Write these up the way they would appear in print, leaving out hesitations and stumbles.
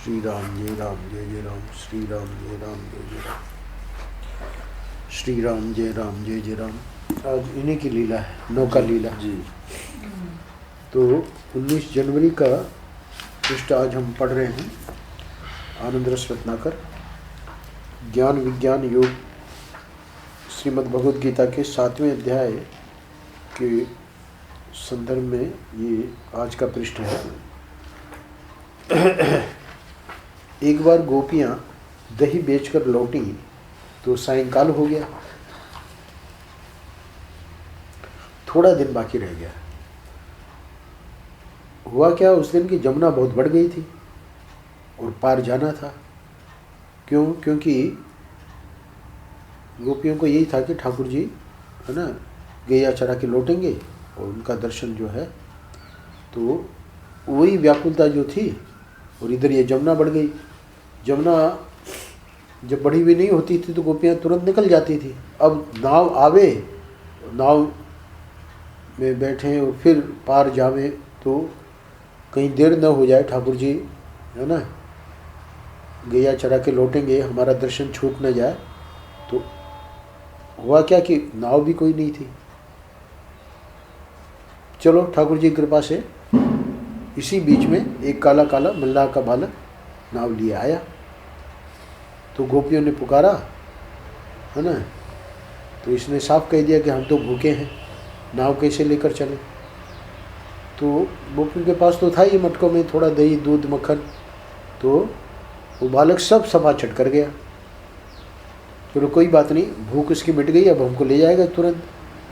श्री राम जय राम श्री राम जय राम जय राम श्री राम जय राम जय जय राम। आज इन्हीं की लीला है, नौका लीला जी। तो 19 जनवरी का पृष्ठ आज हम पढ़ रहे हैं। आनंद रस रत्नाकर ज्ञान विज्ञान योग श्रीमद् भगवद गीता के 7वें अध्याय के संदर्भ में ये आज का पृष्ठ है। एक बार गोपियाँ दही बेचकर लौटी तो सायंकाल हो गया, थोड़ा दिन बाकी रह गया। हुआ क्या, उस दिन की जमुना बहुत बढ़ गई थी और पार जाना था। क्यों? क्योंकि गोपियों को यही था कि ठाकुर जी है ना गैया चरा के लौटेंगे और उनका दर्शन जो है, तो वही व्याकुलता जो थी। और इधर ये जमुना बढ़ गई। जमुना जब बढ़ी हुई नहीं होती थी तो गोपियाँ तुरंत निकल जाती थी। अब नाव आवे, नाव में बैठें और फिर पार जावें तो कहीं देर न हो जाए, ठाकुर जी है ना गैया चरा के लौटेंगे, हमारा दर्शन छूट न जाए। तो हुआ क्या कि नाव भी कोई नहीं थी। चलो ठाकुर जी की कृपा से इसी बीच में एक काला काला मल्लाह का बालक नाव लिए आया। तो गोपियों ने पुकारा है ना, तो इसने साफ कह दिया कि हम तो भूखे हैं, नाव कैसे लेकर चले। तो गोपियों के पास तो था ही मटकों में थोड़ा दही दूध मक्खन। तो वो बालक सब सभा चट कर गया। चलो कोई बात नहीं, भूख इसकी मिट गई, अब हमको ले जाएगा तुरंत।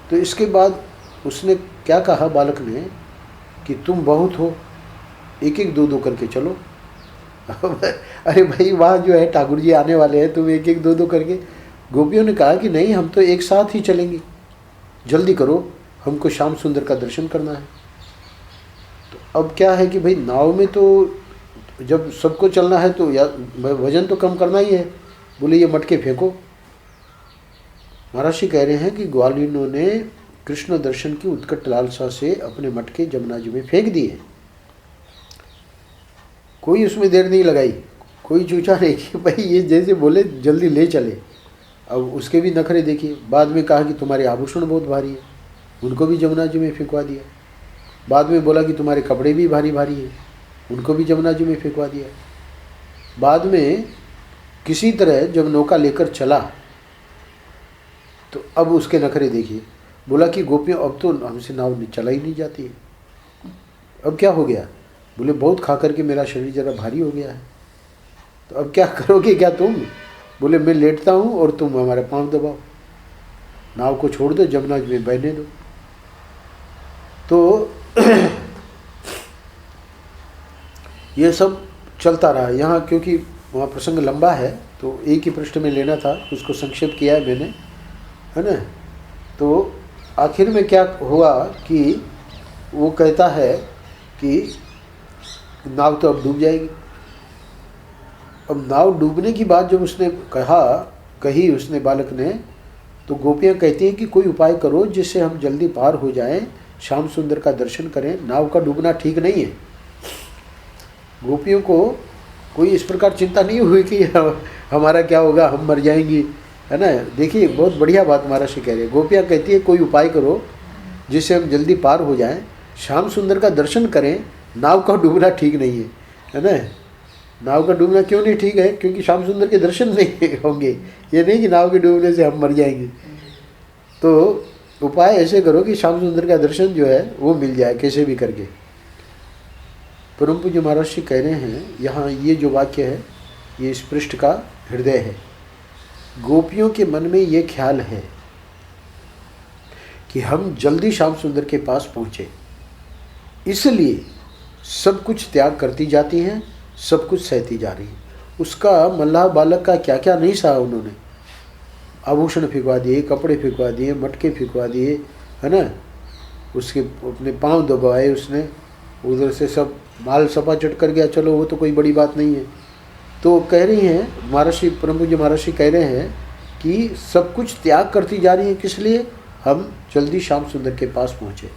तो इसके बाद उसने क्या कहा बालक ने कि तुम बहुत हो, एक एक दो दो करके चलो। अरे भाई वहाँ जो है ठाकुर जी आने वाले हैं, तुम एक एक दो दो करके। गोपियों ने कहा कि नहीं, हम तो एक साथ ही चलेंगे, जल्दी करो, हमको श्याम सुंदर का दर्शन करना है। तो अब क्या है कि भाई नाव में तो जब सबको चलना है तो या वजन तो कम करना ही है। बोले ये मटके फेंको। महर्षि कह रहे हैं कि ग्वालिनों ने कृष्ण दर्शन की उत्कट लालसा से अपने मटके जमुना जी में फेंक दिए। कोई उसमें देर नहीं लगाई, कोई चूचा नहीं कि भाई ये जैसे बोले जल्दी ले चले। अब उसके भी नखरे देखिए। बाद में कहा कि तुम्हारे आभूषण बहुत भारी है, उनको भी जमुना जी में फेंकवा दिया। बाद में बोला कि तुम्हारे कपड़े भी भारी भारी हैं, उनको भी जमुना जी में फेंकवा दिया। बाद में किसी तरह जब नौका लेकर चला तो अब उसके नखरे देखिए। बोला कि गोपियों अब तो हमसे नाव चला ही नहीं जाती है, अब क्या हो गया। बोले बहुत खा करके मेरा शरीर जरा भारी हो गया है, तो अब क्या करोगे क्या तुम। बोले मैं लेटता हूँ और तुम हमारे पाँव दबाओ, नाव को छोड़ दो, जमुना जी में बहने दो। तो ये सब चलता रहा यहाँ, क्योंकि वहाँ प्रसंग लंबा है तो एक ही पृष्ठ में लेना था, उसको संक्षेप किया है मैंने, है ना। तो आखिर में क्या हुआ कि वो कहता है कि नाव तो अब डूब जाएगी। अब नाव डूबने की बात जब उसने कही उसने बालक ने, तो गोपियाँ कहती हैं कि कोई उपाय करो जिससे हम जल्दी पार हो जाएं, श्याम सुंदर का दर्शन करें, नाव का डूबना ठीक नहीं है। गोपियों को कोई इस प्रकार चिंता नहीं हुई कि हमारा क्या होगा, हम मर जाएंगी, है ना। देखिए बहुत बढ़िया बात महर्षि कह रहे हैं। गोपियाँ कहती है कोई उपाय करो जिससे हम जल्दी पार हो जाएं, श्याम सुंदर का दर्शन करें, नाव का डूबना ठीक नहीं है ना। नाव का डूबना क्यों नहीं ठीक है? क्योंकि श्याम सुंदर के दर्शन नहीं होंगे। ये नहीं कि नाव के डूबने से हम मर जाएंगे। तो उपाय ऐसे करो कि श्याम सुंदर का दर्शन जो है वो मिल जाए कैसे भी करके। परम पूज्य महर्षि कह रहे हैं यहाँ, ये जो वाक्य है ये इस पृष्ठ का हृदय है। गोपियों के मन में ये ख्याल है कि हम जल्दी श्याम सुंदर के पास पहुँचे, इसलिए सब कुछ त्याग करती जाती हैं, सब कुछ सहती जा रही है। उसका मल्लाह बालक का क्या क्या नहीं सहा उन्होंने। आभूषण फेंकवा दिए, कपड़े फेंकवा दिए, मटके फेंकवा दिए, है ना। उसके अपने पांव दबाए उसने, उधर से सब माल सपा चट कर गया। चलो वो तो कोई बड़ी बात नहीं है। तो कह रही हैं महर्षि, परम पूज्य महर्षि कह रहे हैं कि सब कुछ त्याग करती जा रही है, किस लिए? हम जल्दी श्याम सुंदर के पास पहुँचे,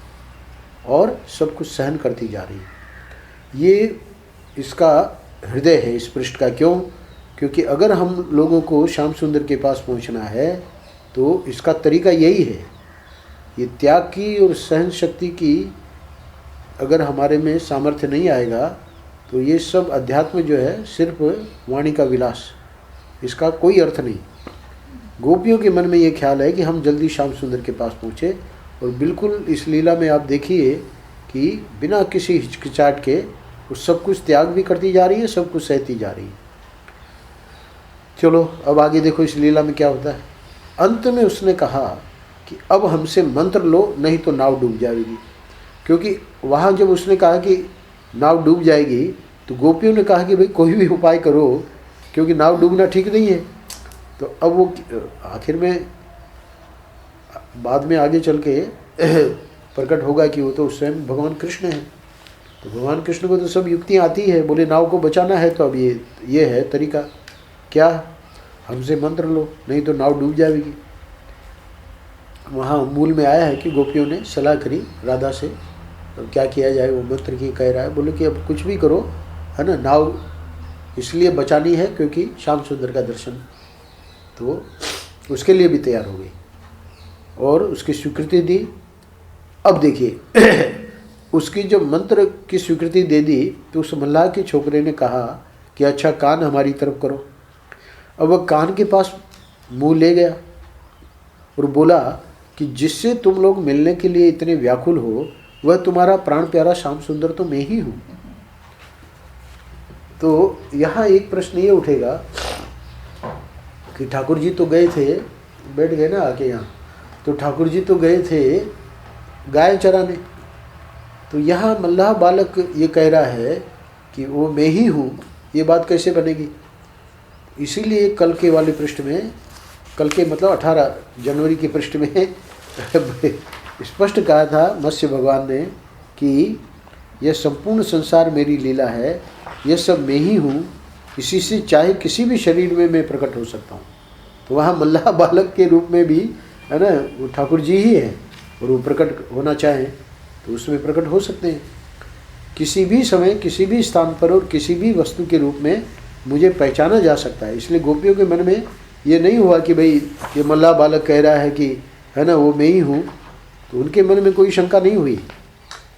और सब कुछ सहन करती जा रही है। ये इसका हृदय है इस पृष्ठ का। क्यों? क्योंकि अगर हम लोगों को श्याम सुंदर के पास पहुंचना है तो इसका तरीका यही है। ये त्याग की और सहन शक्ति की अगर हमारे में सामर्थ्य नहीं आएगा तो ये सब अध्यात्म जो है सिर्फ वाणी का विलास, इसका कोई अर्थ नहीं। गोपियों के मन में ये ख्याल है कि हम जल्दी श्याम सुंदर के पास पहुँचे, और बिल्कुल इस लीला में आप देखिए कि बिना किसी हिचकिचाहट के वो सब कुछ त्याग भी करती जा रही है, सब कुछ सहती जा रही है। चलो अब आगे देखो इस लीला में क्या होता है। अंत में उसने कहा कि अब हमसे मंत्र लो, नहीं तो नाव डूब जाएगी। क्योंकि वहाँ जब उसने कहा कि नाव डूब जाएगी तो गोपियों ने कहा कि भाई कोई भी उपाय करो, क्योंकि नाव डूबना ठीक नहीं है। तो अब वो आखिर में बाद में आगे चल के प्रकट होगा कि वो तो स्वयं भगवान कृष्ण हैं। तो भगवान कृष्ण को तो सब युक्तियाँ आती है। बोले नाव को बचाना है तो अब ये है तरीका, क्या? हमसे मंत्र लो, नहीं तो नाव डूब जाएगी। वहाँ मूल में आया है कि गोपियों ने सलाह करी राधा से, अब क्या किया जाए। वो मंत्र की कह रहा है, बोले कि अब कुछ भी करो, है ना, नाव इसलिए बचानी है क्योंकि श्याम सुंदर का दर्शन। तो उसके लिए भी तैयार हो गई और उसकी स्वीकृति दी। अब देखिए उसकी जब मंत्र की स्वीकृति दे दी तो उस मल्लाह के छोकरे ने कहा कि अच्छा कान हमारी तरफ करो। अब वह कान के पास मुंह ले गया और बोला कि जिससे तुम लोग मिलने के लिए इतने व्याकुल हो वह तुम्हारा प्राण प्यारा श्याम सुंदर तो मैं ही हूँ। तो यहाँ एक प्रश्न ये उठेगा कि ठाकुर जी तो गए थे, बैठ गए ना आके यहाँ, तो ठाकुर जी तो गए थे गाय चराने, तो यहाँ मल्लाह बालक ये कह रहा है कि वो मैं ही हूँ, ये बात कैसे बनेगी? इसीलिए कल के वाले पृष्ठ में, कल के मतलब 18 जनवरी के पृष्ठ में स्पष्ट कहा था मत्स्य भगवान ने कि यह संपूर्ण संसार मेरी लीला है, यह सब मैं ही हूँ, इसी से चाहे किसी भी शरीर में मैं प्रकट हो सकता हूँ। तो वहाँ मल्लाह बालक के रूप में भी, है ना, वो ठाकुर जी ही है, और वो प्रकट होना चाहें तो उसमें प्रकट हो सकते हैं। किसी भी समय, किसी भी स्थान पर और किसी भी वस्तु के रूप में मुझे पहचाना जा सकता है। इसलिए गोपियों के मन में ये नहीं हुआ कि भाई ये मल्लाह बालक कह रहा है कि, है ना, वो मैं ही हूँ, तो उनके मन में कोई शंका नहीं हुई।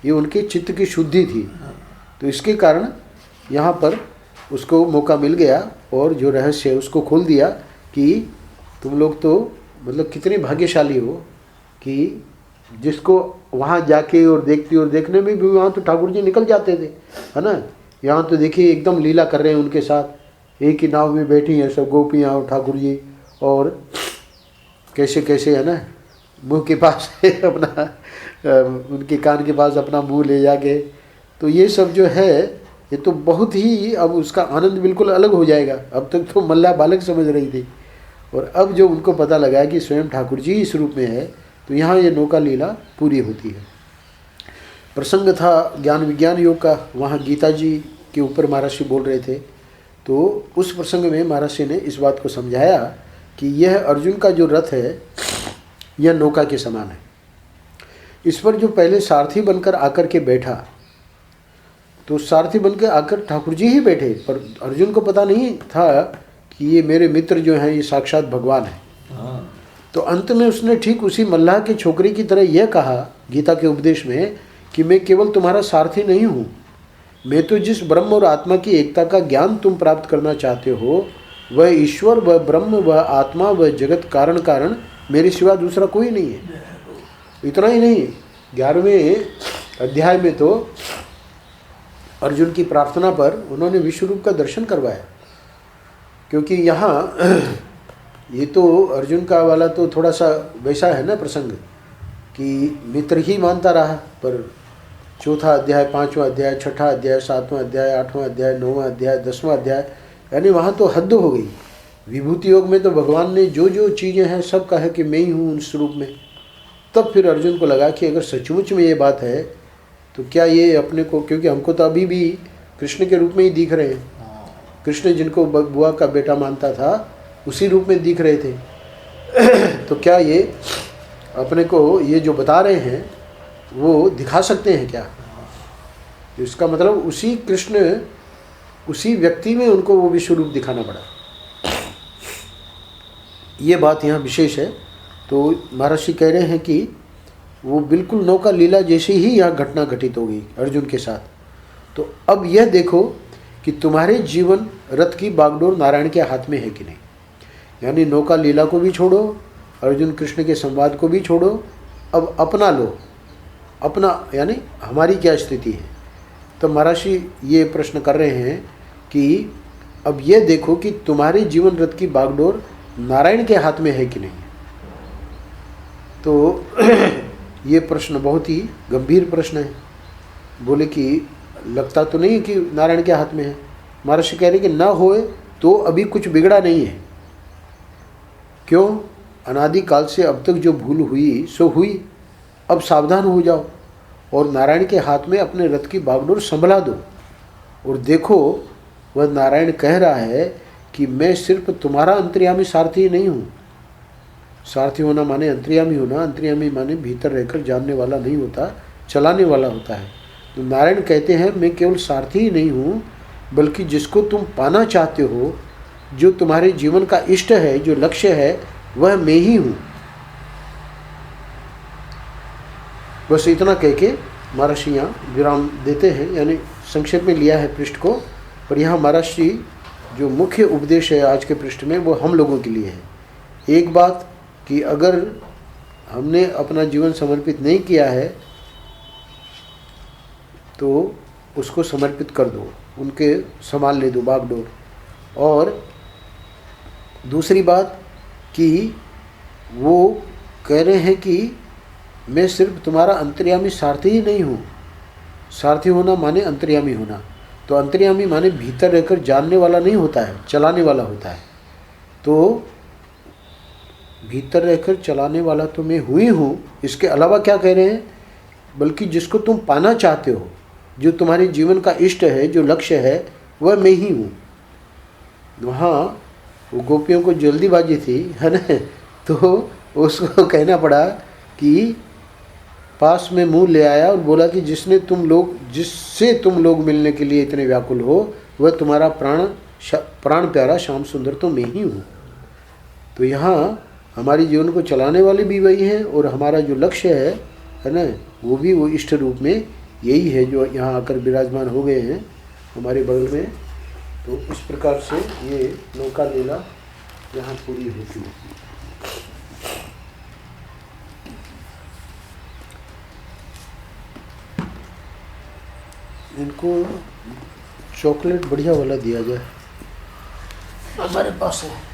ये उनके चित्त की शुद्धि थी। तो इसके कारण यहाँ पर उसको मौका मिल गया और जो रहस्य है उसको खोल दिया कि तुम लोग तो मतलब कितने भाग्यशाली हो कि जिसको वहाँ जाके और देखने में भी वहाँ तो ठाकुर जी निकल जाते थे, है ना। यहाँ तो देखिए एकदम लीला कर रहे हैं उनके साथ, एक ही नाव में बैठी हैं सब गोपियाँ और ठाकुर जी, और कैसे कैसे, है ना, मुंह के पास अपना उनके कान के पास अपना मुंह ले जाके, तो ये सब जो है ये तो बहुत ही, अब उसका आनंद बिल्कुल अलग हो जाएगा। अब तक तो मल्लाह बालक समझ रही थी, और अब जो उनको पता लगा कि स्वयं ठाकुर जी इस रूप में है, तो यहाँ ये नौका लीला पूरी होती है। प्रसंग था ज्ञान विज्ञान योग का, वहाँ गीता जी के ऊपर महर्षि बोल रहे थे। तो उस प्रसंग में महर्षि ने इस बात को समझाया कि यह अर्जुन का जो रथ है यह नौका के समान है। इस पर जो पहले सारथी बनकर आकर के बैठा, तो सारथी बनकर आकर ठाकुर जी ही बैठे, पर अर्जुन को पता नहीं था कि ये मेरे मित्र जो हैं ये साक्षात भगवान है। तो अंत में उसने ठीक उसी मल्लाह के छोकरे की तरह यह कहा गीता के उपदेश में कि मैं केवल तुम्हारा सारथी नहीं हूँ, मैं तो जिस ब्रह्म और आत्मा की एकता का ज्ञान तुम प्राप्त करना चाहते हो वह ईश्वर, वह ब्रह्म, वह आत्मा, वह जगत कारण मेरे सिवा दूसरा कोई नहीं है। इतना ही नहीं, 11वें अध्याय में तो अर्जुन की प्रार्थना पर उन्होंने विश्व रूप का दर्शन करवाया। क्योंकि यहाँ ये तो अर्जुन का वाला तो थोड़ा सा वैसा है ना प्रसंग कि मित्र ही मानता रहा, पर चौथा अध्याय, 5वां अध्याय, 6ठा अध्याय, 7वां अध्याय, 8वां अध्याय, 9वां अध्याय, 10वां अध्याय, यानी वहाँ तो हद हो गई। विभूति योग में तो भगवान ने जो जो चीज़ें हैं सब कहा कि मैं ही हूँ उस रूप में। तब फिर अर्जुन को लगा कि अगर सचमुच में ये बात है तो क्या ये अपने को, क्योंकि हमको तो अभी भी कृष्ण के रूप में ही दिख रहे हैं, कृष्ण जिनको बुआ का बेटा मानता था उसी रूप में दिख रहे थे। तो क्या ये अपने को ये जो बता रहे हैं वो दिखा सकते हैं क्या? इसका मतलब उसी कृष्ण उसी व्यक्ति में उनको वो विश्व रूप दिखाना पड़ा। ये बात यहाँ विशेष है। तो महर्षि कह रहे हैं कि वो बिल्कुल नौका लीला जैसी ही यहाँ घटना घटित हो गई अर्जुन के साथ। तो अब यह देखो कि तुम्हारे जीवन रथ की बागडोर नारायण के हाथ में है कि नहीं। यानी नौका लीला को भी छोड़ो, अर्जुन कृष्ण के संवाद को भी छोड़ो, अब अपना लो, अपना यानी हमारी क्या स्थिति है। तो महर्षि ये प्रश्न कर रहे हैं कि अब यह देखो कि तुम्हारे जीवन रथ की बागडोर नारायण के हाथ में है कि नहीं। तो ये प्रश्न बहुत ही गंभीर प्रश्न है। बोले कि लगता तो नहीं कि नारायण के हाथ में है। महर्षि कह रहे कि ना होए तो अभी कुछ बिगड़ा नहीं है। क्यों? अनादिकाल से अब तक जो भूल हुई सो हुई, अब सावधान हो जाओ और नारायण के हाथ में अपने रथ की बागडोर संभला दो। और देखो वह नारायण कह रहा है कि मैं सिर्फ तुम्हारा अंतर्यामी सारथी नहीं हूँ। सारथी होना माने अंतर्यामी होना, अंतर्यामी माने भीतर रहकर जानने वाला नहीं होता, चलाने वाला होता है। तो नारायण कहते हैं मैं केवल सारथी ही नहीं हूँ, बल्कि जिसको तुम पाना चाहते हो, जो तुम्हारे जीवन का इष्ट है, जो लक्ष्य है, वह मैं ही हूँ। बस इतना कह के महर्षि यहाँ विराम देते हैं, यानी संक्षेप में लिया है पृष्ठ को। पर यहाँ महर्षि जो मुख्य उपदेश है आज के पृष्ठ में वो हम लोगों के लिए है। एक बात कि अगर हमने अपना जीवन समर्पित नहीं किया है तो उसको समर्पित कर दो, उनके संभाल ले दो बागडोर। और दूसरी बात कि वो कह रहे हैं कि मैं सिर्फ तुम्हारा अंतर्यामी सारथी ही नहीं हूँ। सारथी होना माने अंतर्यामी होना, तो अंतर्यामी माने भीतर रहकर जानने वाला नहीं होता है, चलाने वाला होता है। तो भीतर रहकर चलाने वाला तो मैं हुई हूँ। इसके अलावा क्या कह रहे हैं? बल्कि जिसको तुम पाना चाहते हो, जो तुम्हारे जीवन का इष्ट है, जो लक्ष्य है, वह मैं ही हूँ। वहाँ वो गोपियों को जल्दीबाजी थी, है ना, तो उसको कहना पड़ा कि पास में मुंह ले आया और बोला कि जिससे तुम लोग मिलने के लिए इतने व्याकुल हो, वह तुम्हारा प्राण प्यारा श्याम सुंदर तो मैं ही हूँ। तो यहाँ हमारे जीवन को चलाने वाले भी वही हैं और हमारा जो लक्ष्य है ना, वो भी वो इष्ट रूप में यही है जो यहाँ आकर विराजमान हो गए हैं हमारे बगल में। तो इस प्रकार से ये नौका लीला यहाँ पूरी होती है। इनको चॉकलेट बढ़िया वाला दिया जाए, हमारे पास है।